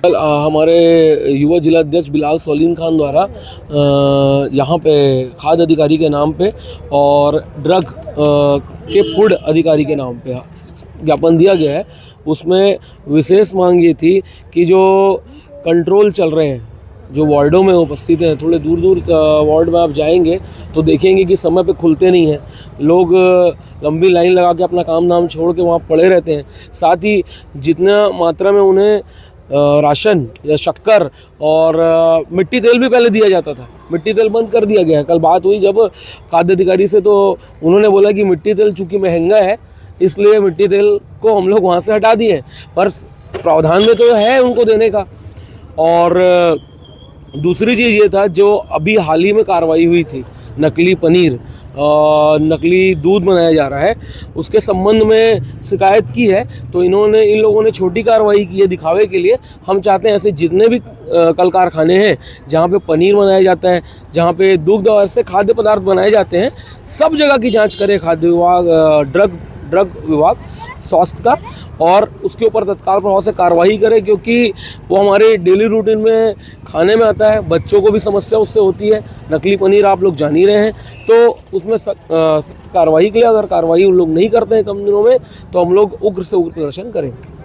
हमारे युवा जिला अध्यक्ष बिलाल सलीम खान द्वारा यहाँ पे खाद्य अधिकारी के नाम पे और ड्रग के फूड अधिकारी के नाम पे ज्ञापन दिया गया है। उसमें विशेष मांग ये थी कि जो कंट्रोल चल रहे हैं, जो वार्डों में उपस्थित हैं, थोड़े दूर दूर वार्ड में आप जाएंगे तो देखेंगे कि समय पे खुलते नहीं हैं, लोग लंबी लाइन लगा के अपना काम धाम छोड़ के वहाँ पड़े रहते हैं। साथ ही जितना मात्रा में उन्हें राशन या शक्कर और मिट्टी तेल भी पहले दिया जाता था, मिट्टी तेल बंद कर दिया गया है। कल बात हुई जब खाद्य अधिकारी से, तो उन्होंने बोला कि मिट्टी तेल चूँकि महंगा है इसलिए मिट्टी तेल को हम लोग वहाँ से हटा दिए हैं, पर प्रावधान में तो है उनको देने का। और दूसरी चीज़ ये था, जो अभी हाल ही में कार्रवाई हुई थी, नकली पनीर, नकली दूध बनाया जा रहा है, उसके संबंध में शिकायत की है। तो इन लोगों ने छोटी कार्रवाई की है दिखावे के लिए। हम चाहते हैं ऐसे जितने भी कल कारखाने हैं जहाँ पे पनीर बनाया जाता है, जहाँ पे दुग्ध और ऐसे खाद्य पदार्थ बनाए जाते हैं, सब जगह की जांच करे खाद्य विभाग, ड्रग विभाग, स्वास्थ्य का, और उसके ऊपर तत्काल प्रभाव से कार्रवाई करे, क्योंकि वो हमारे डेली रूटीन में खाने में आता है। बच्चों को भी समस्या उससे होती है। नकली पनीर आप लोग जान ही रहे हैं, तो उसमें कार्रवाई के लिए अगर कार्रवाई उन लोग नहीं करते हैं कम दिनों में, तो हम लोग उग्र से उग्र प्रदर्शन करेंगे।